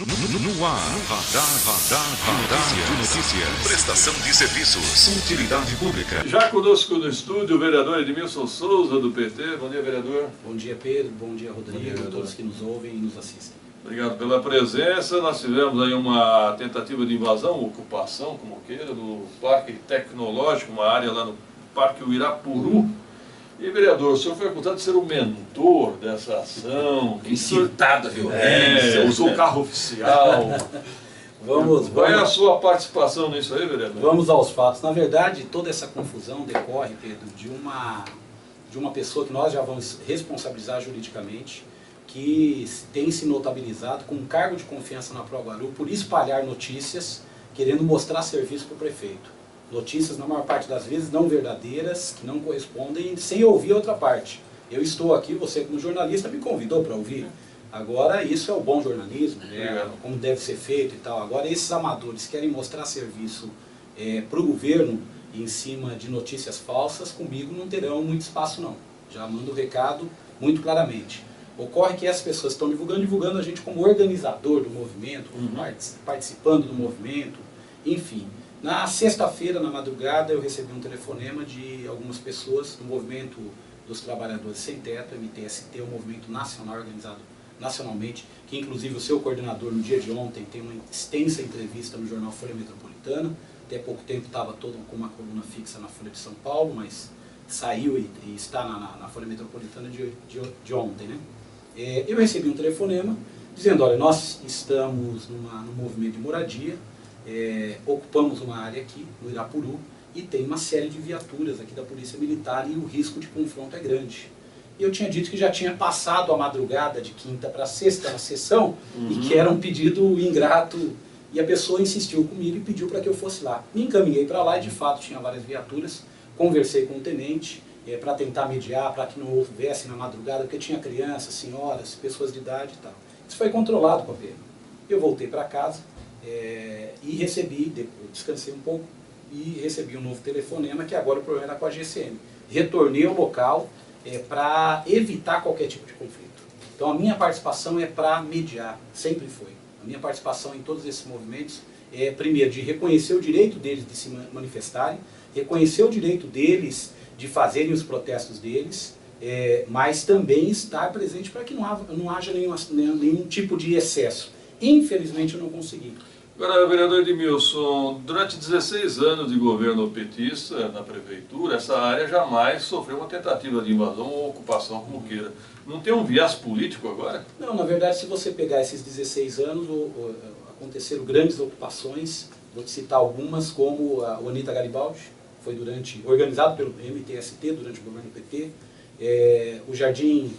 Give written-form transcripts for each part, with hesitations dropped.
No ar, Radar de Notícias. Prestação de serviços. Utilidade pública. Já conosco no estúdio o vereador Edmilson Souza, do PT. Bom dia, vereador. Bom dia, Pedro. Bom dia, Rodrigo. A todos que nos ouvem e nos assistem. Obrigado pela presença. Nós tivemos aí uma tentativa de invasão, ocupação, como queira, do Parque Tecnológico, uma área lá no Parque Uirapuru. E, vereador, o senhor foi acusado de ser o mentor dessa ação. Incitado a violência. Usou o carro oficial. Qual é a sua participação nisso aí, vereador? Vamos aos fatos. Na verdade, toda essa confusão decorre, Pedro, de uma pessoa que nós já vamos responsabilizar juridicamente, que tem se notabilizado com um cargo de confiança na Proaguaru por espalhar notícias, querendo mostrar serviço para o prefeito. Notícias, na maior parte das vezes, não verdadeiras, que não correspondem, sem ouvir a outra parte. Eu estou aqui, você como jornalista me convidou para ouvir. Agora, isso é o bom jornalismo, como deve ser feito e tal. Agora, esses amadores querem mostrar serviço para o governo em cima de notícias falsas, comigo não terão muito espaço não. Já mando o recado muito claramente. Ocorre que essas pessoas estão divulgando a gente como organizador do movimento, participando do movimento, enfim. Na sexta-feira, na madrugada, eu recebi um telefonema de algumas pessoas do movimento dos trabalhadores sem teto, MTST, um movimento nacional organizado nacionalmente, que inclusive o seu coordenador no dia de ontem tem uma extensa entrevista no jornal Folha Metropolitana. Até pouco tempo estava todo com uma coluna fixa na Folha de São Paulo, mas saiu e está na Folha Metropolitana de ontem, né? Eu recebi um telefonema dizendo, olha, nós estamos num movimento de moradia, ocupamos uma área aqui, no Uirapuru, e tem uma série de viaturas aqui da Polícia Militar e o risco de confronto é grande. E eu tinha dito que já tinha passado a madrugada de quinta para sexta na sessão e que era um pedido ingrato, e a pessoa insistiu comigo e pediu para que eu fosse lá. Me encaminhei para lá e de fato tinha várias viaturas, conversei com o tenente para tentar mediar, para que não houvesse na madrugada, porque tinha crianças, senhoras, pessoas de idade e tal. Isso foi controlado com a PM. Eu voltei para casa, e recebi, depois descansei um pouco, e recebi um novo telefonema, que agora o problema era com a GCM. Retornei ao local para evitar qualquer tipo de conflito. Então a minha participação é para mediar, sempre foi. A minha participação em todos esses movimentos é, primeiro, de reconhecer o direito deles de se manifestarem, reconhecer o direito deles de fazerem os protestos deles, mas também estar presente para que não haja nenhum tipo de excesso. Infelizmente eu não consegui. Agora, vereador Edmilson, durante 16 anos de governo petista na prefeitura, essa área jamais sofreu uma tentativa de invasão ou ocupação, como queira. Não tem um viés político agora? Não, na verdade, se você pegar esses 16 anos, aconteceram grandes ocupações, vou te citar algumas, como a Anita Garibaldi, foi organizado pelo MTST durante o governo PT, o Jardim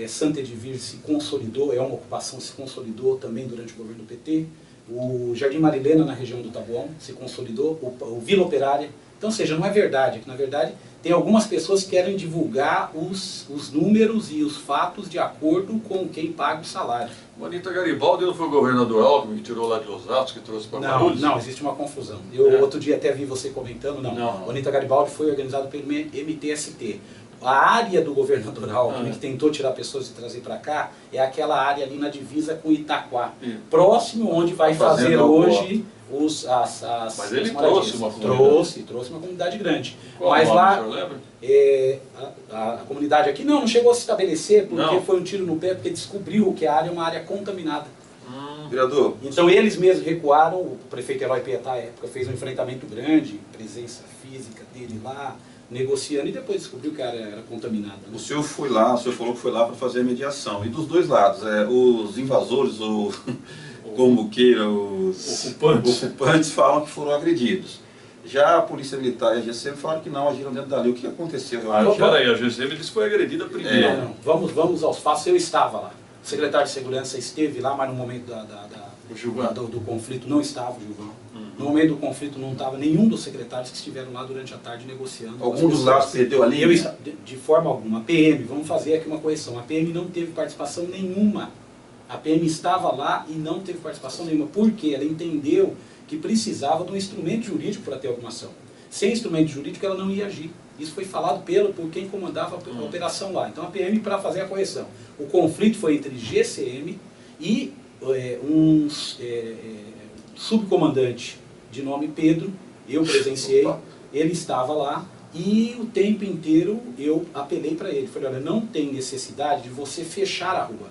Santa Edvir se consolidou, é uma ocupação, se consolidou também durante o governo do PT. O Jardim Marilena, na região do Taboão, se consolidou, o Vila Operária. Então, ou seja, não é verdade, que na verdade tem algumas pessoas que querem divulgar os números e os fatos de acordo com quem paga o salário. O Anita Garibaldi não foi o governador Alckmin que tirou lá de Osasco, que trouxe para Guarulhos? Não, existe uma confusão. Outro dia até vi você comentando, não. O Anita Garibaldi foi organizado pelo MTST. A área do governador Alckmin, que tentou tirar pessoas e trazer para cá, é aquela área ali na divisa com Itaquá, próximo onde vai fazer hoje Mas ele trouxe uma comunidade. Trouxe uma comunidade grande. Qual mas nome, lá, o senhor lembra? A comunidade aqui não chegou a se estabelecer, porque foi um tiro no pé, porque descobriu que a área é uma área contaminada. Vereador. Então eles mesmos recuaram, o prefeito Eloy Pietá, à época, fez um enfrentamento grande, presença física dele lá, negociando, e depois descobriu que a área era contaminada. Né? O senhor foi lá, o senhor falou que foi lá para fazer a mediação. E dos dois lados, os invasores, como queira, os ocupantes falam que foram agredidos. Já a Polícia Militar e a GCM falaram que não, agiram dentro da lei. O que aconteceu? Peraí, a GCM disse que foi agredida primeiro. Não. Vamos aos fatos. Eu estava lá. O secretário de Segurança esteve lá, mas no momento do conflito não estava o Gilvão. No momento do conflito não estava nenhum dos secretários que estiveram lá durante a tarde negociando. Algum dos lados perdeu a linha? De forma alguma. A PM, vamos fazer aqui uma correção, a PM não teve participação nenhuma. A PM estava lá e não teve participação nenhuma. Por quê? Ela entendeu que precisava de um instrumento jurídico para ter alguma ação. Sem instrumento jurídico ela não ia agir. Isso foi falado por quem comandava a operação lá. Então a PM para fazer a correção. O conflito foi entre GCM e um subcomandante de nome Pedro, eu presenciei, ele estava lá, e o tempo inteiro eu apelei para ele, falei, olha, não tem necessidade de você fechar a rua.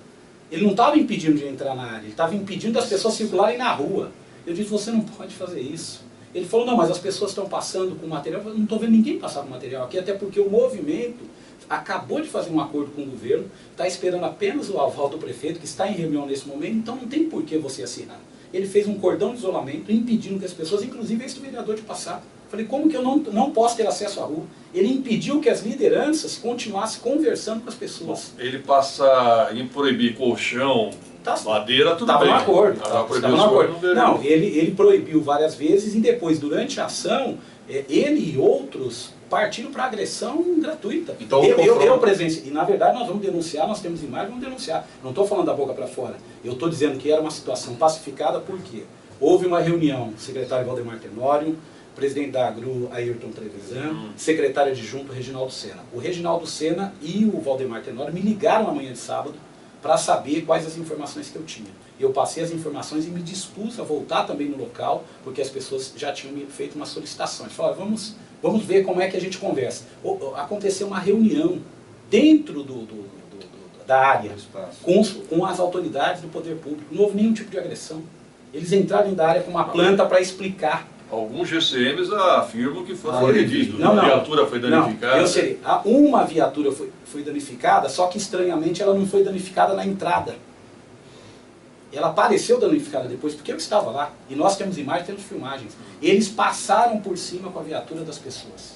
Ele não estava impedindo de entrar na área, ele estava impedindo as pessoas circularem na rua. Eu disse, você não pode fazer isso. Ele falou, não, mas as pessoas estão passando com material. Eu falei, não estou vendo ninguém passar com material aqui, até porque o movimento acabou de fazer um acordo com o governo, está esperando apenas o aval do prefeito, que está em reunião nesse momento, então não tem por que você assinar. Ele fez um cordão de isolamento, impedindo que as pessoas, inclusive esse vereador, de passar. Falei, como que eu não posso ter acesso à rua? Ele impediu que as lideranças continuassem conversando com as pessoas. Bom, ele passa em proibir colchão, madeira, tudo Estava bem. no acordo. Estava no acordo. Não, ele proibiu várias vezes e depois, durante a ação, ele e outros partiram para agressão gratuita. Então, eu presenciei. E na verdade nós vamos denunciar, nós temos imagens, vamos denunciar. Não estou falando da boca para fora. Eu estou dizendo que era uma situação pacificada porque houve uma reunião, secretário Valdemar Tenório, presidente da Agru, Ayrton Trevisan, secretário adjunto Reginaldo Sena. O Reginaldo Sena e o Valdemar Tenório me ligaram amanhã de sábado para saber quais as informações que eu tinha. Eu passei as informações e me dispus a voltar também no local, porque as pessoas já tinham me feito uma solicitação. Eles falaram, vamos ver como é que a gente conversa. Aconteceu uma reunião dentro da área, com as autoridades do poder público. Não houve nenhum tipo de agressão. Eles entraram dentro da área com uma planta para explicar. Alguns GCMs afirmam que foram agredidos. Uma viatura foi danificada. Não, eu sei. Uma viatura foi danificada, só que estranhamente ela não foi danificada na entrada. Ela apareceu danificada depois, porque eu estava lá. E nós temos imagens, temos filmagens. Eles passaram por cima com a viatura das pessoas.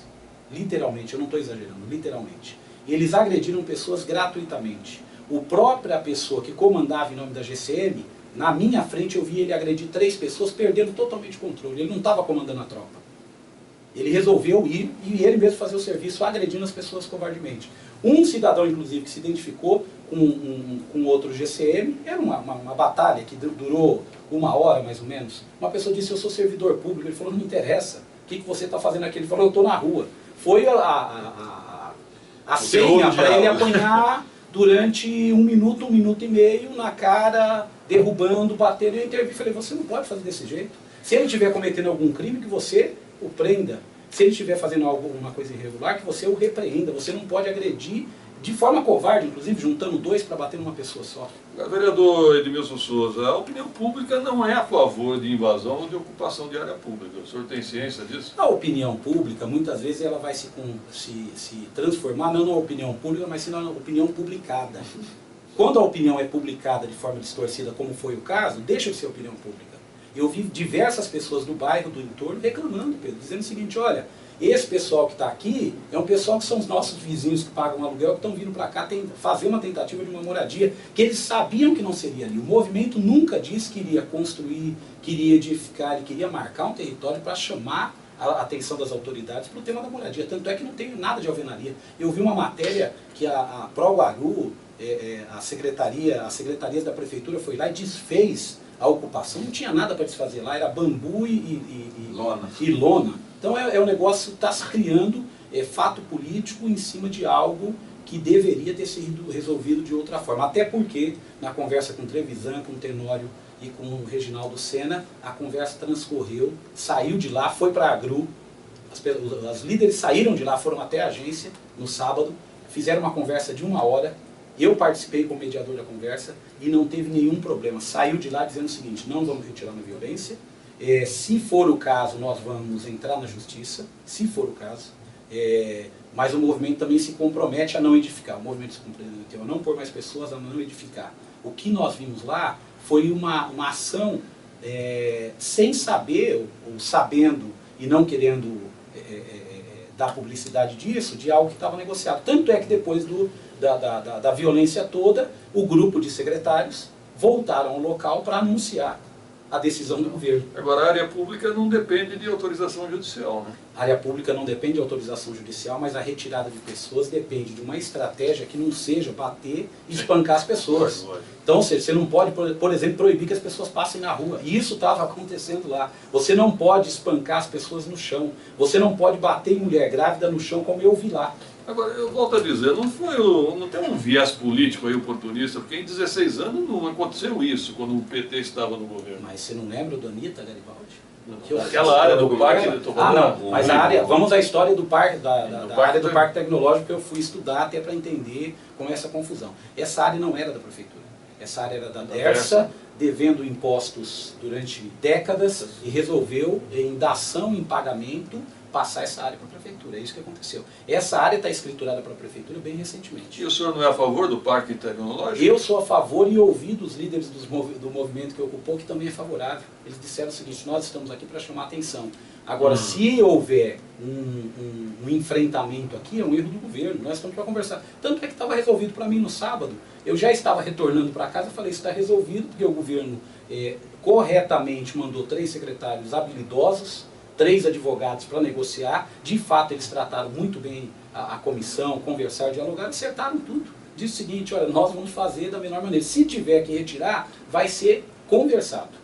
Literalmente, eu não estou exagerando, literalmente. E eles agrediram pessoas gratuitamente. A própria pessoa que comandava em nome da GCM, na minha frente eu vi ele agredir 3 pessoas, perdendo totalmente o controle. Ele não estava comandando a tropa. Ele resolveu ir e ele mesmo fazer o serviço agredindo as pessoas covardemente. Um cidadão, inclusive, que se identificou com outro GCM, era uma batalha que durou 1 hora, mais ou menos. Uma pessoa disse, eu sou servidor público. Ele falou, não interessa. O que você está fazendo aqui? Ele falou, eu estou na rua. Foi a senha para ele apanhar durante 1 minuto, 1 minuto e meio, na cara, derrubando, batendo. Eu intervi e falei, você não pode fazer desse jeito. Se ele estiver cometendo algum crime, que você o prenda. Se ele estiver fazendo alguma coisa irregular, que você o repreenda. Você não pode agredir de forma covarde, inclusive, juntando 2 para bater numa pessoa só. Vereador Edmilson Souza, a opinião pública não é a favor de invasão ou de ocupação de área pública. O senhor tem ciência disso? A opinião pública, muitas vezes, ela vai se transformar, não na opinião pública, mas sim na opinião publicada. Quando a opinião é publicada de forma distorcida, como foi o caso, deixa de ser opinião pública. Eu vi diversas pessoas do bairro, do entorno, reclamando, Pedro, dizendo o seguinte, olha, esse pessoal que está aqui é um pessoal que são os nossos vizinhos que pagam aluguel, que estão vindo para cá fazer uma tentativa de uma moradia, que eles sabiam que não seria ali. O movimento nunca disse que iria construir, queria edificar, ele queria marcar um território para chamar a atenção das autoridades para o tema da moradia. Tanto é que não tem nada de alvenaria. Eu vi uma matéria que a Proguaru, as secretarias da prefeitura foi lá e desfez a ocupação. Não tinha nada para desfazer lá, era bambu e lona. Então um negócio que está se criando fato político em cima de algo que deveria ter sido resolvido de outra forma. Até porque, na conversa com o Trevisan, com o Tenório e com o Reginaldo Sena, a conversa transcorreu, saiu de lá, foi para a Agru, as líderes saíram de lá, foram até a agência no sábado, fizeram uma conversa de 1 hora, eu participei como mediador da conversa e não teve nenhum problema. Saiu de lá dizendo o seguinte, não vamos retirar na violência, se for o caso nós vamos entrar na justiça, se for o caso, mas o movimento também se compromete a não edificar, o movimento se comprometeu a não pôr mais pessoas, a não edificar. O que nós vimos lá foi uma ação sem saber, ou sabendo e não querendo dar publicidade disso, de algo que estava negociado. Tanto é que depois da violência toda, o grupo de secretários voltaram ao local para anunciar a decisão do governo. Agora, a área pública não depende de autorização judicial, né? A área pública não depende de autorização judicial, mas a retirada de pessoas depende de uma estratégia que não seja bater e espancar as pessoas. Então, você não pode, por exemplo, proibir que as pessoas passem na rua. E isso estava acontecendo lá. Você não pode espancar as pessoas no chão. Você não pode bater em mulher grávida no chão, como eu vi lá. Agora, eu volto a dizer, não tem um viés político aí oportunista, porque em 16 anos não aconteceu isso, quando o PT estava no governo. Mas você não lembra do Anitta Garibaldi? Aquela área do parque... Mas a área, vamos à história do parque, da área do parque tecnológico, que eu fui estudar até para entender como é essa confusão. Essa área não era da prefeitura, essa área era da Dersa, devendo impostos durante décadas e resolveu, em dação em pagamento, passar essa área para a prefeitura. É isso que aconteceu. Essa área está escriturada para a prefeitura bem recentemente. E o senhor não é a favor do parque tecnológico? Eu sou a favor e ouvi dos líderes do movimento que ocupou que também é favorável. Eles disseram o seguinte: nós estamos aqui para chamar atenção. Agora, se houver um enfrentamento aqui, é um erro do governo. Nós estamos para conversar. Tanto é que estava resolvido para mim no sábado. Eu já estava retornando para casa e falei: isso está resolvido, porque o governo corretamente mandou 3 secretários habilidosos, 3 advogados para negociar. De fato, eles trataram muito bem a comissão, conversaram, dialogaram, acertaram tudo. Disse o seguinte: olha, nós vamos fazer da menor maneira. Se tiver que retirar, vai ser conversado.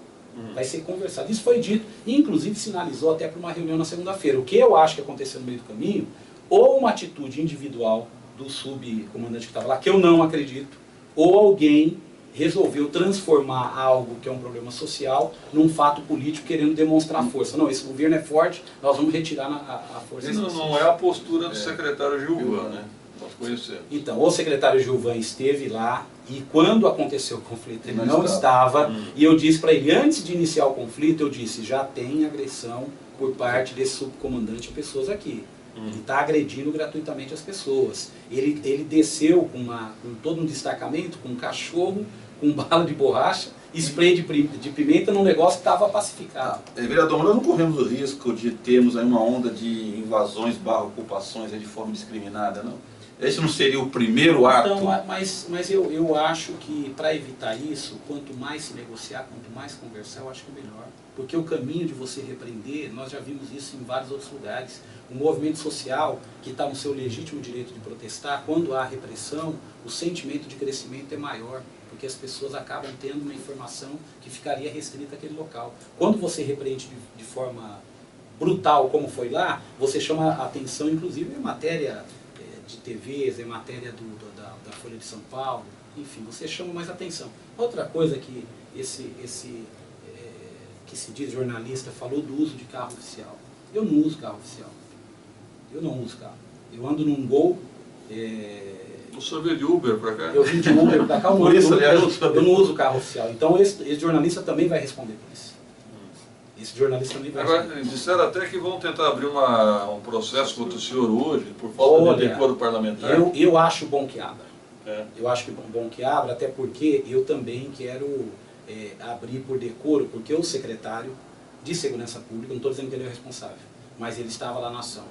Vai ser conversado. Isso foi dito, e inclusive sinalizou até para uma reunião na segunda-feira. O que eu acho que aconteceu no meio do caminho, ou uma atitude individual do subcomandante que estava lá, que eu não acredito, ou alguém resolveu transformar algo que é um problema social num fato político, querendo demonstrar força. Não, esse governo é forte, nós vamos retirar a força. Isso não é a postura do secretário Gilvan, né? Nós conhecemos. Então, o secretário Gilvan esteve lá, e quando aconteceu o conflito ele não estava, e eu disse para ele, antes de iniciar o conflito, eu disse: já tem agressão por parte desse subcomandante a pessoas aqui. Ele está agredindo gratuitamente as pessoas. Ele desceu com todo um destacamento, com um cachorro, com bala de borracha, spray de pimenta num negócio que estava pacificado. Vereador, mas nós não corremos o risco de termos aí uma onda de invasões /ocupações de forma discriminada, não? Esse não seria o primeiro ato? Então, mas eu acho que para evitar isso, quanto mais se negociar, quanto mais conversar, eu acho que é melhor. Porque o caminho de você repreender, nós já vimos isso em vários outros lugares. O movimento social, que está no seu legítimo direito de protestar, quando há repressão, o sentimento de crescimento é maior, porque as pessoas acabam tendo uma informação que ficaria restrita àquele local. Quando você repreende de forma brutal, como foi lá, você chama a atenção, inclusive, em matéria de TVs, em matéria da Folha de São Paulo, enfim, você chama mais atenção. Outra coisa que que se diz jornalista falou do uso de carro oficial. Eu não uso carro oficial. Eu não uso carro. Eu ando num Gol. O senhor veio de Uber para cá? Eu vim de Uber para cá. Eu não uso carro oficial. Então esse jornalista também vai responder por isso. Esse jornalista também vai responder. Agora, disseram até que vão tentar abrir um processo contra o senhor hoje, por falta de decoro parlamentar. Eu acho bom que abra. Eu acho bom que abra, até porque eu também quero abrir por decoro, porque o secretário de Segurança Pública, não estou dizendo que ele é o responsável, mas ele estava lá na ação.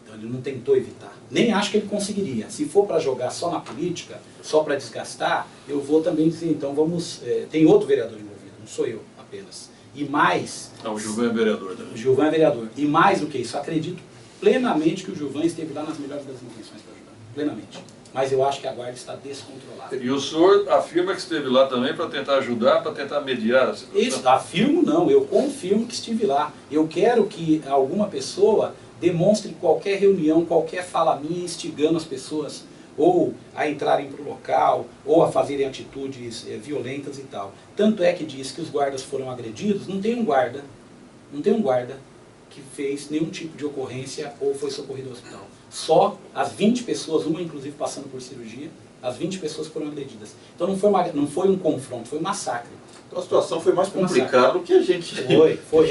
Então ele não tentou evitar. Nem acho que ele conseguiria. Se for para jogar só na política, só para desgastar, eu vou também dizer, então vamos... tem outro vereador envolvido, não sou eu apenas. E mais... O Gilvan é vereador também. O Gilvan é vereador. E mais do que isso, acredito plenamente que o Gilvan esteve lá nas melhores das intenções para ajudar. Plenamente. Mas eu acho que a guarda está descontrolada. E o senhor afirma que esteve lá também para tentar ajudar, para tentar mediar a situação? Isso, afirmo não, eu confirmo que estive lá. Eu quero que alguma pessoa demonstre qualquer reunião, qualquer fala minha, instigando as pessoas ou a entrarem para o local, ou a fazerem atitudes violentas e tal. Tanto é que diz que os guardas foram agredidos, não tem um guarda que fez nenhum tipo de ocorrência ou foi socorrido ao hospital. Só as 20 pessoas, uma inclusive passando por cirurgia, as 20 pessoas foram agredidas. Então não foi um confronto, foi um massacre. Então a situação foi mais complicada do que a gente... Foi.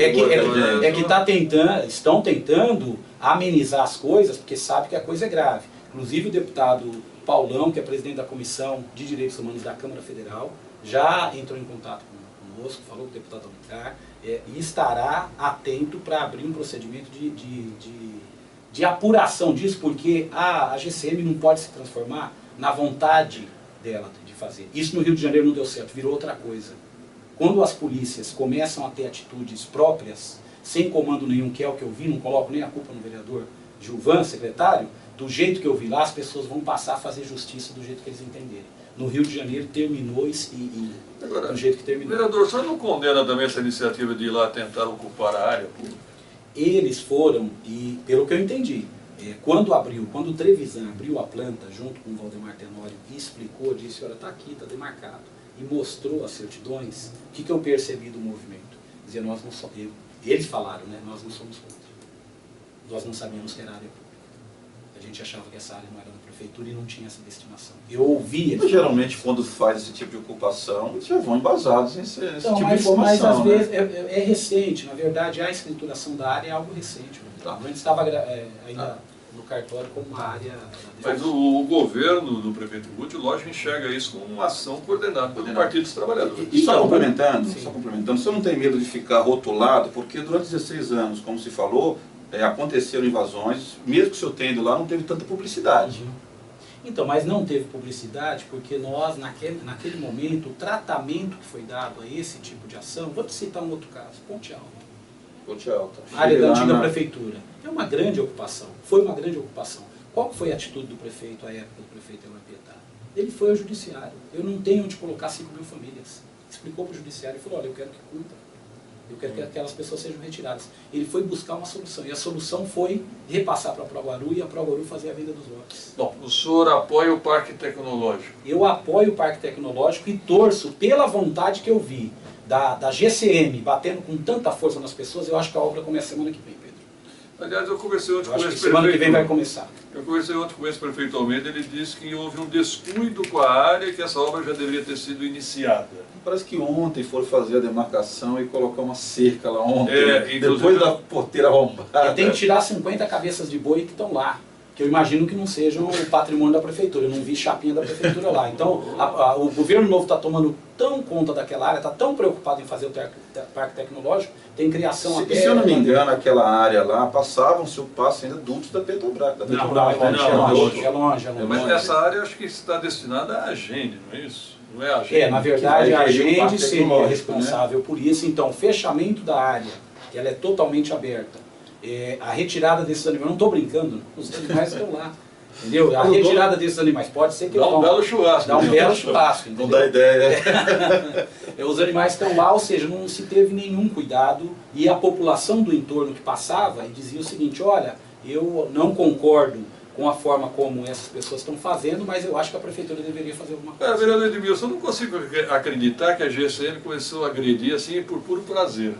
Estão tentando amenizar as coisas, porque sabe que a coisa é grave. Inclusive o deputado Paulão, que é presidente da Comissão de Direitos Humanos da Câmara Federal, já entrou em contato conosco, falou com o deputado Alencar, e estará atento para abrir um procedimento de apuração disso, porque a GCM não pode se transformar na vontade dela de fazer. Isso no Rio de Janeiro não deu certo, virou outra coisa. Quando as polícias começam a ter atitudes próprias, sem comando nenhum, que é o que eu vi, não coloco nem a culpa no vereador Gilvan, secretário, do jeito que eu vi lá, as pessoas vão passar a fazer justiça do jeito que eles entenderem. No Rio de Janeiro terminou Agora, do jeito que terminou. Vereador, o senhor não condena também essa iniciativa de ir lá tentar ocupar a área pública? Eles foram, e pelo que eu entendi, quando o Trevisan abriu a planta junto com o Valdemar Tenório e explicou, disse, olha, está aqui, está demarcado, e mostrou as certidões, o que eu percebi do movimento? Dizia, nós não somos, eles falaram, né, nós não somos contra. Nós não sabíamos que era área pública. A gente achava que essa área não era da prefeitura e não tinha essa destinação. Eu ouvi... Mas geralmente quando faz esse tipo de ocupação, eles já vão embasados nesse então, tipo de informação. Mas às né? vezes é recente, na verdade a escrituração da área é algo recente. Antes estava ainda no cartório como uma área... Mas o governo do prefeito Guti, lógico, enxerga isso como uma ação coordenada pelo Partido dos Trabalhadores. E só complementando, sim. você não tem medo de ficar rotulado, porque durante 16 anos, como se falou, aconteceram invasões, mesmo que o senhor tenha ido lá, não teve tanta publicidade. Uhum. Então, mas não teve publicidade porque nós, naquele momento, o tratamento que foi dado a esse tipo de ação, vou te citar um outro caso, Ponte Alta. Ponte Alta. Área da antiga prefeitura. É uma grande ocupação, foi uma grande ocupação. Qual foi a atitude do prefeito, à época do prefeito Eloy Pietá? Ele foi ao judiciário, eu não tenho onde colocar 5.000 famílias. Explicou para o judiciário e falou, olha, eu quero que cuida. Eu quero que aquelas pessoas sejam retiradas. Ele foi buscar uma solução, e a solução foi repassar para a Proguaru e a Proguaru fazer a venda dos lotes. Bom, o senhor apoia o Parque Tecnológico? Eu apoio o Parque Tecnológico e torço pela vontade que eu vi da GCM batendo com tanta força nas pessoas. Eu acho que a obra começa semana que vem, Pedro. Aliás, eu conversei ontem com esse prefeito. Semana que vem vai começar. Eu conversei ontem com esse prefeito Almeida, ele disse que houve um descuido com a área e que essa obra já deveria ter sido iniciada. Parece que ontem foram fazer a demarcação e colocar uma cerca lá ontem, inclusive, depois da porteira arrombada. Tem que tirar 50 cabeças de boi que estão lá, que eu imagino que não sejam o patrimônio da prefeitura, eu não vi chapinha da prefeitura lá. Então, o governo novo está tomando tão conta daquela área, está tão preocupado em fazer o parque tecnológico, tem criação aberta. Se eu não me engano, aquela área lá, passavam-se o passe ainda adultos da Petrobras. É longe. Mas essa área acho que está destinada à Agende, não é isso? Não é a Agende? Na verdade, a Agende seria responsável por isso. Então, o fechamento da área, que ela é totalmente aberta, a retirada desses animais, não estou brincando, os animais estão lá. Entendeu? A retirada desses animais pode ser que dá um belo churrasco. Dá um belo churrasco. Não dá ideia. Os animais estão lá, ou seja, não se teve nenhum cuidado, e a população do entorno que passava e dizia o seguinte, olha, eu não concordo com a forma como essas pessoas estão fazendo, mas eu acho que a prefeitura deveria fazer alguma coisa. Vereador Edmilson, eu não consigo acreditar que a GCM começou a agredir assim por puro prazer.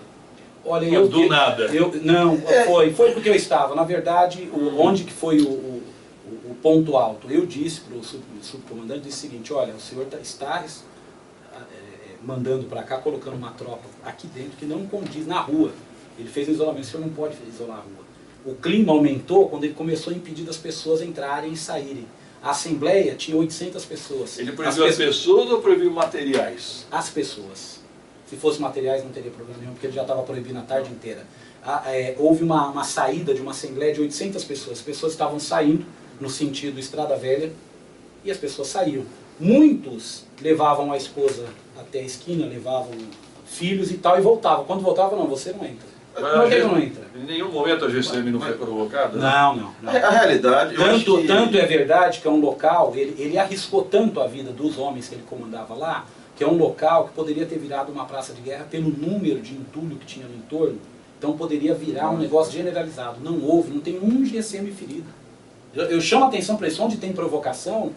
Olha, nada. Foi porque eu estava. Na verdade, onde que foi o ponto alto? Eu disse para o subcomandante, disse o seguinte, olha, o senhor está mandando para cá, colocando uma tropa aqui dentro que não condiz na rua. Ele fez um isolamento, o senhor não pode isolar a rua. O clima aumentou quando ele começou a impedir das pessoas entrarem e saírem. A Assembleia tinha 800 pessoas. Ele proibiu as pessoas ou proibiu materiais? As pessoas. Se fosse materiais não teria problema nenhum, porque ele já estava proibindo a tarde inteira. Houve uma saída de uma Assembleia de 800 pessoas. As pessoas estavam saindo no sentido Estrada Velha e as pessoas saíam. Muitos levavam a esposa até a esquina, levavam filhos e tal e voltavam. Quando voltavam, não, você não entra. Por que não entra? Em nenhum momento a GCM não foi provocada? Não. A realidade... Tanto é verdade que é um local, ele arriscou tanto a vida dos homens que ele comandava lá, que é um local que poderia ter virado uma praça de guerra pelo número de entulho que tinha no entorno. Então poderia virar um negócio generalizado. Não houve, não tem um GCM ferido. Eu chamo a atenção para isso, onde tem provocação,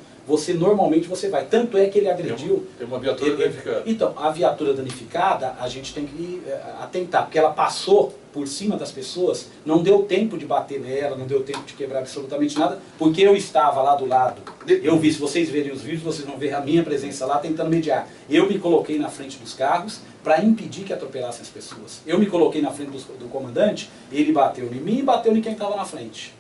normalmente você vai. Tanto é que ele agrediu... Tem uma viatura danificada. Então, a viatura danificada, a gente tem que atentar, porque ela passou por cima das pessoas, não deu tempo de bater nela, não deu tempo de quebrar absolutamente nada, porque eu estava lá do lado. Eu vi, se vocês verem os vídeos, vocês vão ver a minha presença lá tentando mediar. Eu me coloquei na frente dos carros para impedir que atropelassem as pessoas. Eu me coloquei na frente do comandante, ele bateu em mim e bateu em quem estava na frente.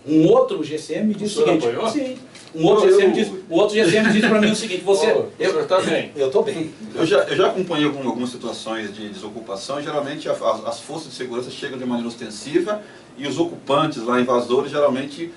Um outro GCM me disse o seguinte... Apoiou? Sim. Um outro GCM disse para mim o seguinte, o senhor está bem? Eu estou bem. Eu já acompanhei algumas situações de desocupação, geralmente as forças de segurança chegam de maneira ostensiva e os ocupantes lá, invasores, geralmente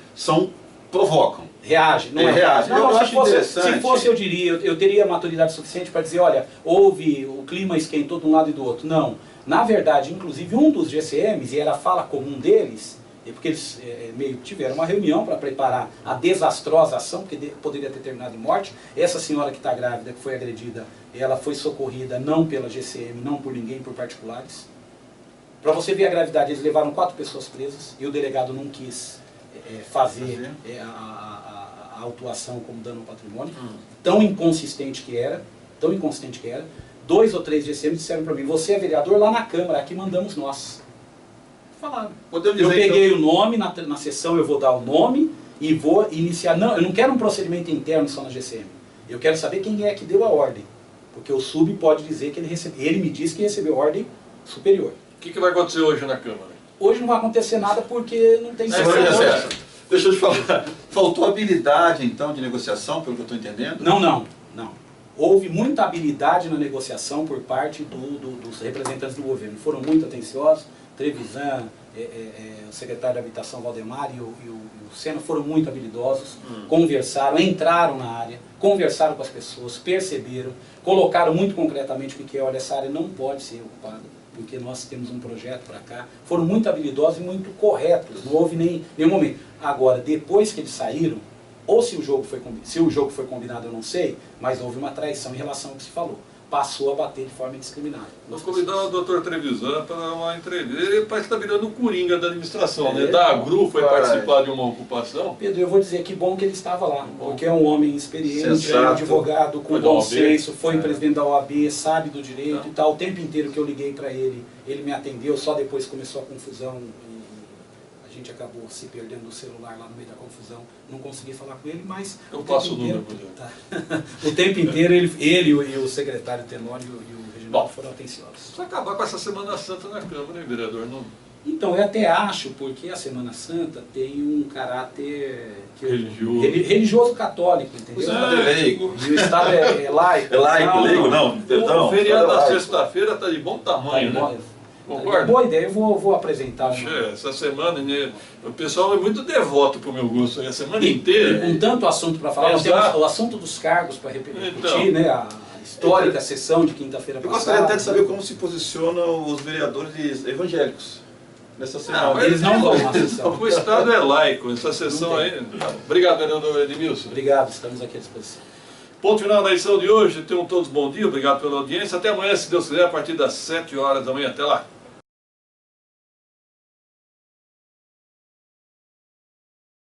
provocam. Reagem, não é? Reagem. Eu acho interessante. Se fosse, eu diria, eu teria maturidade suficiente para dizer, olha, o clima esquentou de um lado e do outro. Não. Na verdade, inclusive, um dos GCMs, e era a fala comum deles, porque eles meio que tiveram uma reunião para preparar a desastrosa ação, porque poderia ter terminado em morte. Essa senhora que está grávida, que foi agredida, ela foi socorrida não pela GCM, não por ninguém, por particulares. Para você ver a gravidade, eles levaram 4 pessoas presas e o delegado não quis fazer a autuação como dano ao patrimônio, tão inconsistente que era, 2 ou 3 GCMs disseram para mim, você é vereador lá na Câmara, aqui mandamos nós. Falaram. Eu peguei o nome, na sessão eu vou dar o nome e vou iniciar, não, eu não quero um procedimento interno só na GCM, eu quero saber quem é que deu a ordem, porque o sub pode dizer que ele me disse que recebeu ordem superior. O que vai acontecer hoje na Câmara? Hoje não vai acontecer nada porque não tem Deixa eu te falar, faltou habilidade então de negociação, pelo que eu estou entendendo? Não. Houve muita habilidade na negociação por parte dos representantes do governo. Foram muito atenciosos, Trevisan, o secretário de Habitação Valdemar e o Sena foram muito habilidosos, conversaram, entraram na área, conversaram com as pessoas, perceberam, colocaram muito concretamente o que é, olha, essa área não pode ser ocupada, porque nós temos um projeto para cá. Foram muito habilidosos e muito corretos, não houve nenhum momento. Agora, depois que eles saíram, ou se o jogo foi combinado, eu não sei, mas houve uma traição em relação ao que se falou. Passou a bater de forma indiscriminada. Vou convidar o Dr. Trevisan para uma entrevista. Ele parece que está virando o coringa da administração, né? Da AGRU foi participar de uma ocupação. Pedro, eu vou dizer que bom que ele estava lá, porque é um homem experiente, sensato, é um advogado com bom senso, foi presidente da OAB, sabe do direito e tal. O tempo inteiro que eu liguei para ele, ele me atendeu, só depois começou a confusão. A gente acabou se perdendo no celular lá no meio da confusão, não consegui falar com ele, mas... Eu passo o número por ele. Tá. O tempo inteiro ele e o secretário Tenório e o Reginaldo foram atenciosos. Precisa acabar com essa Semana Santa na Câmara, hein, vereador? Não... Então, eu até acho, porque a Semana Santa tem um caráter religioso católico, entendeu? O Estado é leigo. E o Estado é laico. É laico, leigo não, perdão. O feriado da sexta-feira está de bom tamanho, né? Concorda? Boa ideia, eu vou apresentar. Essa semana, né, o pessoal é muito devoto para o meu gosto, a semana inteira. Com tanto assunto para falar, nós temos o assunto dos cargos para repetir, né, a histórica sessão de quinta-feira passada. Eu gostaria até de saber como se posicionam os vereadores evangélicos nessa semana. Eles não vão na sessão. O Estado é laico, essa sessão aí... Obrigado, vereador Edmilson. Obrigado, estamos aqui à disposição. Ponto final da edição de hoje. Tenham todos bom dia, obrigado pela audiência. Até amanhã, se Deus quiser, a partir das 7 horas da manhã. Até lá.